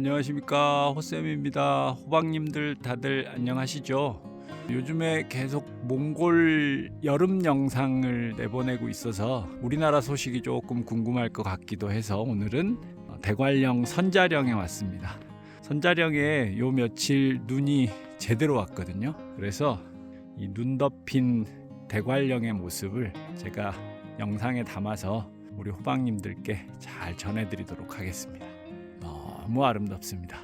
안녕하십니까, 호쌤입니다. 호박님들 다들 안녕하시죠? 요즘에 계속 몽골 여름 영상을 내보내고 있어서 우리나라 소식이 조금 궁금할 것 같기도 해서 오늘은 대관령 선자령에 왔습니다. 선자령에 요 며칠 눈이 제대로 왔거든요. 그래서 이 눈 덮인 대관령의 모습을 제가 영상에 담아서 우리 호박님들께 잘 전해드리도록 하겠습니다. 너무 아름답습니다.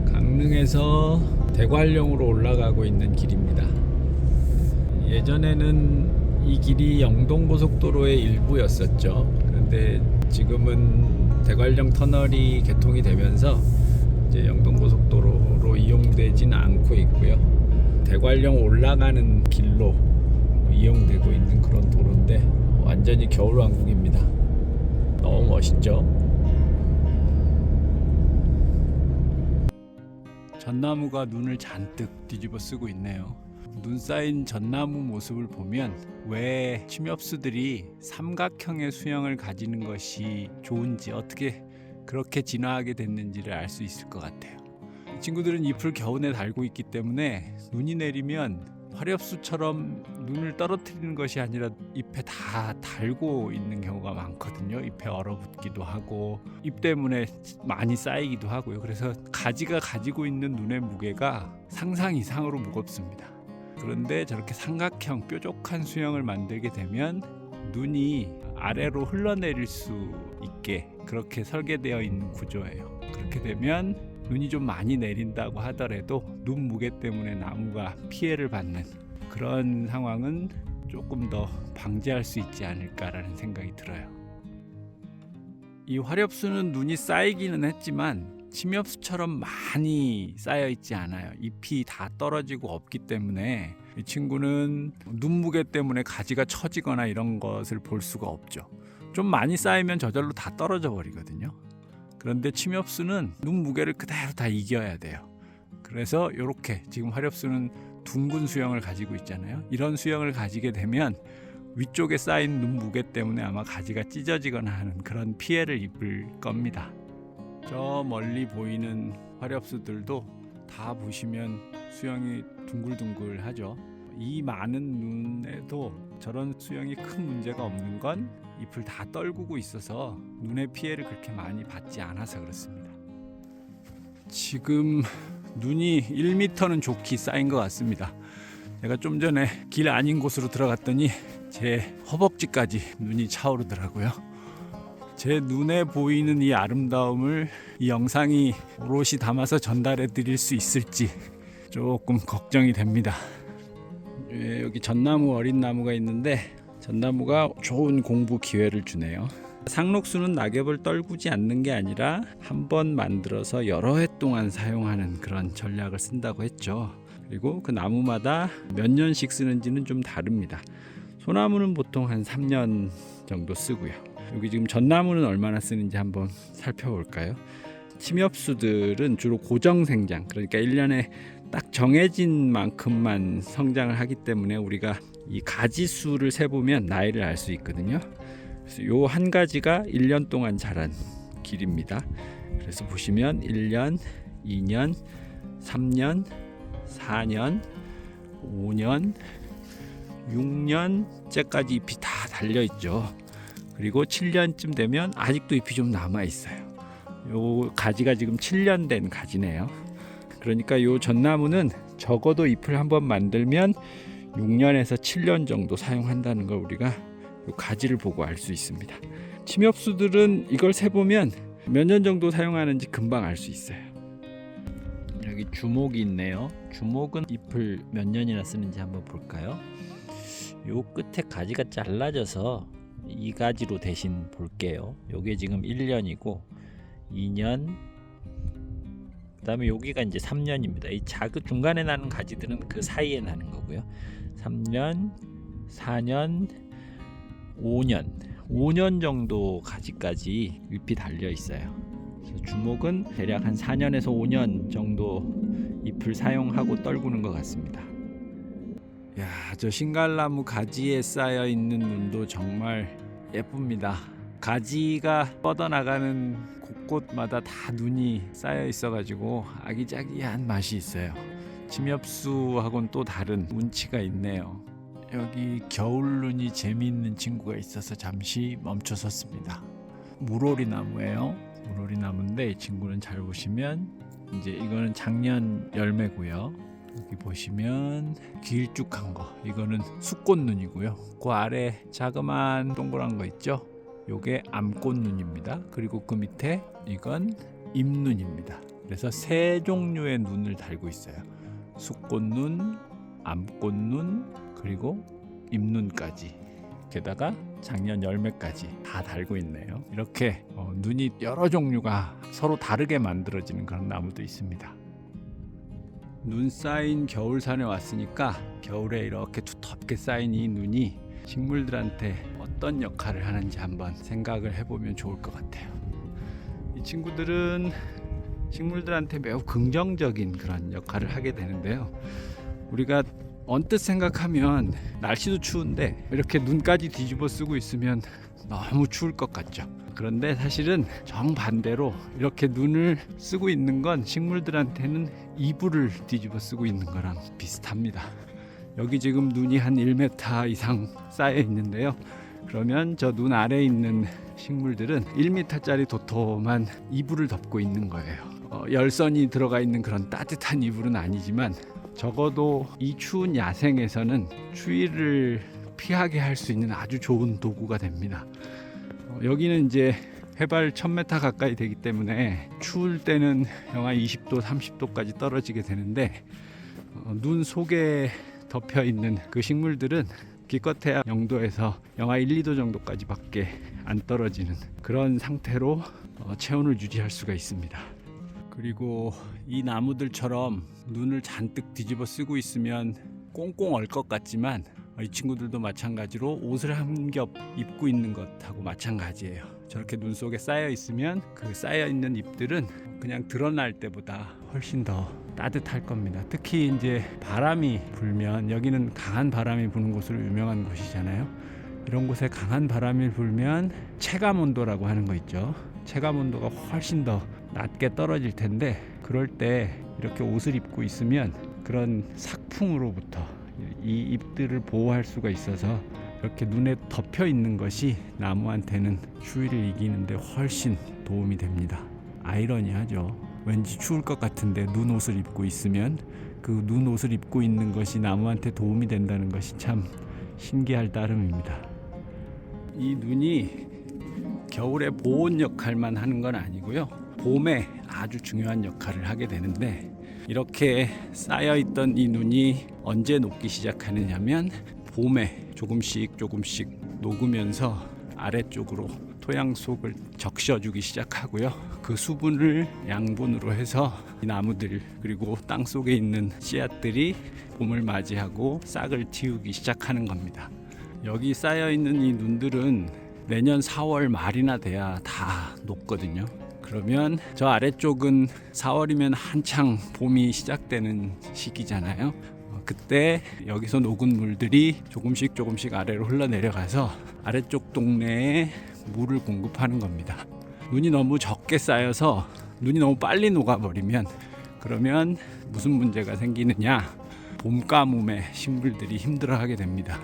강릉에서 대관령으로 올라가고 있는 길입니다. 예전에는 이 길이 영동고속도로의 일부였었죠. 그런데 지금은 대관령 터널이 개통이 되면서 이제 영동고속도로로 이용되지는 않고 있고요. 대관령 올라가는 길로 이용되고 있는 그런 도로인데 완전히 겨울왕국입니다. 너무 멋있죠? 전나무가 눈을 잔뜩 뒤집어 쓰고 있네요. 눈 쌓인 전나무 모습을 보면 왜 침엽수들이 삼각형의 수영을 가지는 것이 좋은지, 어떻게 그렇게 진화하게 됐는지를 알 수 있을 것 같아요. 이 친구들은 잎을 겨우내 달고 있기 때문에 눈이 내리면 화렵수처럼 눈을 떨어뜨리는 것이 아니라 잎에 다 달고 있는 경우가 많거든요. 잎에 얼어붙기도 하고 잎 때문에 많이 쌓이기도 하고요. 그래서 가지가 가지고 있는 눈의 무게가 상상 이상으로 무겁습니다. 그런데 저렇게 삼각형 뾰족한 수영을 만들게 되면 눈이 아래로 흘러내릴 수 있게 그렇게 설계되어 있는 구조예요. 그렇게 되면 눈이 좀 많이 내린다고 하더라도 눈 무게 때문에 나무가 피해를 받는 그런 상황은 조금 더 방지할 수 있지 않을까라는 생각이 들어요. 이 화렵수는 눈이 쌓이기는 했지만 침엽수처럼 많이 쌓여 있지 않아요. 잎이 다 떨어지고 없기 때문에 이 친구는 눈 무게 때문에 가지가 처지거나 이런 것을 볼 수가 없죠. 좀 많이 쌓이면 저절로 다 떨어져 버리거든요. 그런데 침엽수는 눈 무게를 그대로 다 이겨야 돼요. 그래서 이렇게 지금 화렵수는 둥근 수영을 가지고 있잖아요. 이런 수영을 가지게 되면 위쪽에 쌓인 눈 무게 때문에 아마 가지가 찢어지거나 하는 그런 피해를 입을 겁니다. 저 멀리 보이는 화렵수들도 다 보시면 수영이 둥글둥글하죠. 이 많은 눈에도 저런 수영이 큰 문제가 없는 건 잎을 다 떨구고 있어서 눈의 피해를 그렇게 많이 받지 않아서 그렇습니다. 지금 눈이 1m는 좋게 쌓인 것 같습니다. 제가 좀 전에 길 아닌 곳으로 들어갔더니 제 허벅지까지 눈이 차오르더라고요. 제 눈에 보이는 이 아름다움을 이 영상이 오롯이 담아서 전달해 드릴 수 있을지 조금 걱정이 됩니다. 여기 전나무, 어린 나무가 있는데 전나무가 좋은 공부 기회를 주네요. 상록수는 낙엽을 떨구지 않는 게 아니라 한 번 만들어서 여러 해 동안 사용하는 그런 전략을 쓴다고 했죠. 그리고 그 나무마다 몇 년씩 쓰는지는 좀 다릅니다. 소나무는 보통 한 3년 정도 쓰고요. 여기 지금 전나무는 얼마나 쓰는지 한번 살펴볼까요? 침엽수들은 주로 고정생장, 그러니까 1년에 딱 정해진 만큼만 성장을 하기 때문에 우리가 이 가지 수를 세보면 나이를 알 수 있거든요. 그래서 요 한 가지가 1년 동안 자란 길입니다. 그래서 보시면 1년, 2년, 3년, 4년, 5년, 6년째까지 잎이 다 달려 있죠. 그리고 7년쯤 되면 아직도 잎이 좀 남아 있어요. 요 가지가 지금 7년 된 가지네요. 그러니까 요 전나무는 적어도 잎을 한번 만들면 6년에서 7년 정도 사용한다는 걸 우리가 요 가지를 보고 알 수 있습니다. 침엽수들은 이걸 세보면 몇 년 정도 사용하는지 금방 알 수 있어요. 여기 주목이 있네요. 주목은 잎을 몇 년이나 쓰는지 한번 볼까요? 요 끝에 가지가 잘라져서 이 가지로 대신 볼게요. 요게 지금 1년이고 2년, 그 다음에 여기가 이제 3년입니다. 이 작은 중간에 나는 가지들은 그 사이에 나는 거고요. 3년, 4년, 5년 정도 가지까지 잎이 달려 있어요. 그래서 주목은 대략 한 4년에서 5년 정도 잎을 사용하고 떨구는 것 같습니다. 야, 저 신갈나무 가지에 쌓여 있는 눈도 정말 예쁩니다. 가지가 뻗어나가는 곳곳마다 다 눈이 쌓여 있어가지고 아기자기한 맛이 있어요. 침엽수하고는 또 다른 운치가 있네요. 여기 겨울눈이 재미있는 친구가 있어서 잠시 멈춰섰습니다. 물오리 나무예요. 물오리 나무인데 이 친구는 잘 보시면 이제 이거는 작년 열매고요. 여기 보시면 길쭉한 거 이거는 숫꽃눈이고요. 그 아래 자그마한 동그란 거 있죠? 요게 암꽃눈입니다. 그리고 그 밑에 이건 잎눈입니다. 그래서 세 종류의 눈을 달고 있어요. 숫꽃눈, 암꽃눈, 그리고 잎눈까지. 게다가 작년 열매까지 다 달고 있네요. 이렇게 눈이 여러 종류가 서로 다르게 만들어지는 그런 나무도 있습니다. 눈 쌓인 겨울산에 왔으니까 겨울에 이렇게 두텁게 쌓인 이 눈이 식물들한테 어떤 역할을 하는지 한번 생각을 해보면 좋을 것 같아요. 이 친구들은 식물들한테 매우 긍정적인 그런 역할을 하게 되는데요. 우리가 언뜻 생각하면 날씨도 추운데 이렇게 눈까지 뒤집어 쓰고 있으면 너무 추울 것 같죠. 그런데 사실은 정반대로 이렇게 눈을 쓰고 있는 건 식물들한테는 이불을 뒤집어 쓰고 있는 거랑 비슷합니다. 여기 지금 눈이 한 1m 이상 쌓여 있는데요. 그러면 저 눈 아래에 있는 식물들은 1m짜리 도톰한 이불을 덮고 있는 거예요. 열선이 들어가 있는 그런 따뜻한 이불은 아니지만 적어도 이 추운 야생에서는 추위를 피하게 할 수 있는 아주 좋은 도구가 됩니다. 여기는 이제 해발 1000m 가까이 되기 때문에 추울 때는 영하 20도, 30도까지 떨어지게 되는데 눈 속에 덮여 있는 그 식물들은 기껏해야 0도에서 영하 1, 2도 정도까지 밖에 안 떨어지는 그런 상태로 체온을 유지할 수가 있습니다. 그리고 이 나무들처럼 눈을 잔뜩 뒤집어 쓰고 있으면 꽁꽁 얼 것 같지만 이 친구들도 마찬가지로 옷을 한 겹 입고 있는 것하고 마찬가지예요. 저렇게 눈 속에 쌓여 있으면 그 쌓여 있는 잎들은 그냥 드러날 때보다 훨씬 더 따뜻할 겁니다. 특히 이제 바람이 불면, 여기는 강한 바람이 부는 곳으로 유명한 곳이잖아요. 이런 곳에 강한 바람이 불면 체감 온도라고 하는 거 있죠. 체감 온도가 훨씬 더 낮게 떨어질 텐데, 그럴 때 이렇게 옷을 입고 있으면 그런 삭풍으로부터 이 잎들을 보호할 수가 있어서 이렇게 눈에 덮여 있는 것이 나무한테는 추위를 이기는데 훨씬 도움이 됩니다. 아이러니하죠. 왠지 추울 것 같은데 눈 옷을 입고 있으면 그 눈 옷을 입고 있는 것이 나무한테 도움이 된다는 것이 참 신기할 따름입니다. 이 눈이 겨울에 보온 역할만 하는 건 아니고요. 봄에 아주 중요한 역할을 하게 되는데, 이렇게 쌓여있던 이 눈이 언제 녹기 시작하느냐면 봄에 조금씩 녹으면서 아래쪽으로 토양 속을 적셔주기 시작하고요. 그 수분을 양분으로 해서 이 나무들 그리고 땅 속에 있는 씨앗들이 봄을 맞이하고 싹을 틔우기 시작하는 겁니다. 여기 쌓여있는 이 눈들은 내년 4월 말이나 돼야 다 녹거든요. 그러면 저 아래쪽은 4월이면 한창 봄이 시작되는 시기잖아요. 그때 여기서 녹은 물들이 조금씩 아래로 흘러내려가서 아래쪽 동네에 물을 공급하는 겁니다. 눈이 너무 적게 쌓여서 눈이 너무 빨리 녹아버리면, 그러면 무슨 문제가 생기느냐? 봄 가뭄에 식물들이 힘들어하게 됩니다.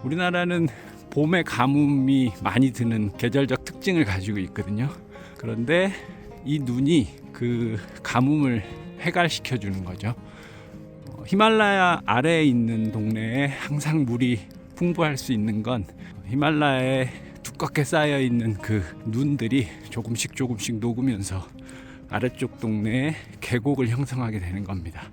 우리나라는 봄에 가뭄이 많이 드는 계절적 특징을 가지고 있거든요. 그런데 이 눈이 그 가뭄을 해갈시켜 주는 거죠. 히말라야 아래에 있는 동네에 항상 물이 풍부할 수 있는 건 히말라야에 두껍게 쌓여 있는 그 눈들이 조금씩 녹으면서 아래쪽 동네에 계곡을 형성하게 되는 겁니다.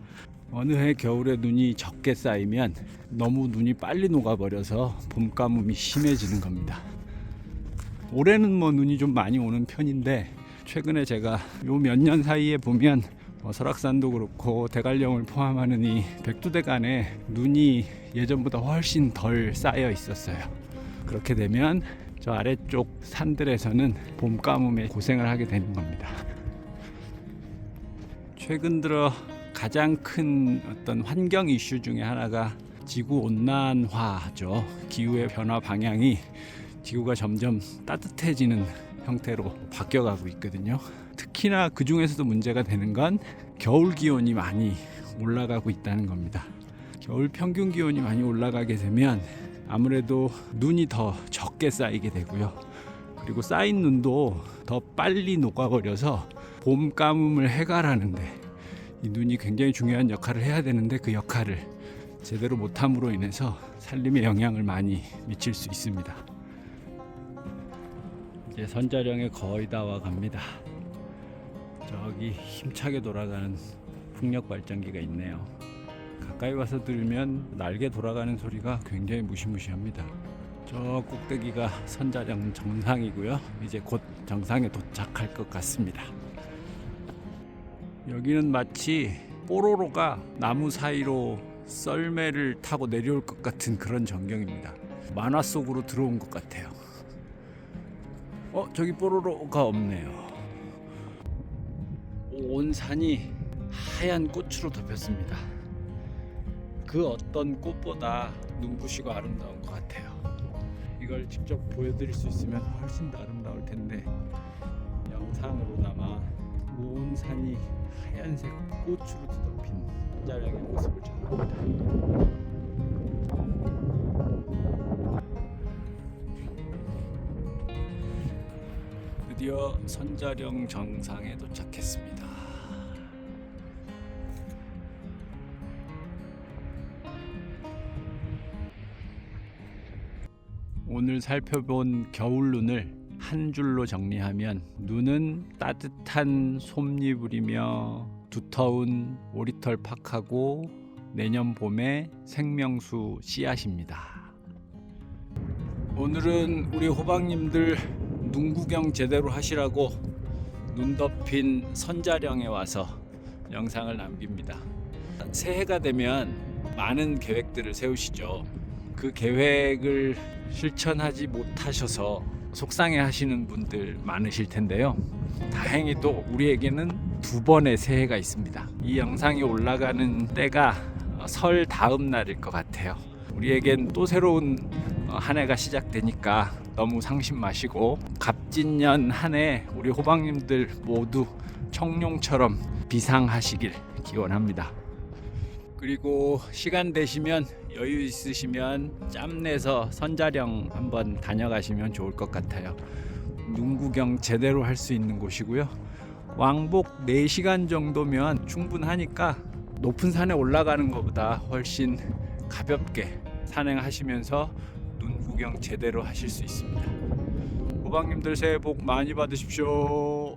어느 해 겨울에 눈이 적게 쌓이면 너무 눈이 빨리 녹아버려서 봄 가뭄이 심해지는 겁니다. 올해는 눈이 좀 많이 오는 편인데, 최근에 제가 요 몇 년 사이에 보면 설악산도 그렇고 대관령을 포함하는 이 백두대간에 눈이 예전보다 훨씬 덜 쌓여 있었어요. 그렇게 되면 저 아래쪽 산들에서는 봄 가뭄에 고생을 하게 되는 겁니다. 최근 들어 가장 큰 어떤 환경 이슈 중에 하나가 지구 온난화죠. 기후의 변화 방향이 지구가 점점 따뜻해지는 형태로 바뀌어가고 있거든요. 특히나 그 중에서도 문제가 되는 건 겨울 기온이 많이 올라가고 있다는 겁니다. 겨울 평균 기온이 많이 올라가게 되면 아무래도 눈이 더 적게 쌓이게 되고요. 그리고 쌓인 눈도 더 빨리 녹아버려서 봄 가뭄을 해결하는데 이 눈이 굉장히 중요한 역할을 해야 되는데 그 역할을 제대로 못함으로 인해서 산림에 영향을 많이 미칠 수 있습니다. 이제 선자령에 거의 다 와갑니다. 저기 힘차게 돌아가는 풍력 발전기가 있네요. 가까이 와서 들으면 날개 돌아가는 소리가 굉장히 무시무시합니다. 저 꼭대기가 선자령 정상이고요. 이제 곧 정상에 도착할 것 같습니다. 여기는 마치 뽀로로가 나무 사이로 썰매를 타고 내려올 것 같은 그런 전경입니다. 만화 속으로 들어온 것 같아요. 저기 뽀로로가 없네요. 온 산이 하얀 꽃으로 덮였습니다. 그 어떤 꽃보다 눈부시고 아름다운 것 같아요. 이걸 직접 보여드릴 수 있으면 훨씬 더 아름다울 텐데 영상으로나마 온 산이 하얀색 꽃으로 뒤덮인 선자령의 모습을 전합니다. 드디어 선자령 정상에 도착했습니다. 오늘 살펴본 겨울눈을 한 줄로 정리하면 눈은 따뜻한 솜니불이며 두터운 오리털 팍하고 내년 봄의 생명수 씨앗입니다. 오늘은 우리 호박님들 눈 구경 제대로 하시라고 눈 덮인 선자령에 와서 영상을 남깁니다. 새해가 되면 많은 계획들을 세우시죠. 그 계획을 실천하지 못하셔서 속상해 하시는 분들 많으실 텐데요. 다행히도 우리에게는 두 번의 새해가 있습니다. 이 영상이 올라가는 때가 설 다음 날일 것 같아요. 우리에겐 또 새로운 한 해가 시작되니까 너무 상심 마시고 갑진년 한 해 우리 호박님들 모두 청룡처럼 비상하시길 기원합니다. 그리고 시간 되시면 여유 있으시면 짬 내서 선자령 한번 다녀가시면 좋을 것 같아요. 눈 구경 제대로 할 수 있는 곳이고요. 왕복 4시간 정도면 충분하니까 높은 산에 올라가는 것보다 훨씬 가볍게 산행하시면서 눈 구경 제대로 하실 수 있습니다. 호박님들 새해 복 많이 받으십시오.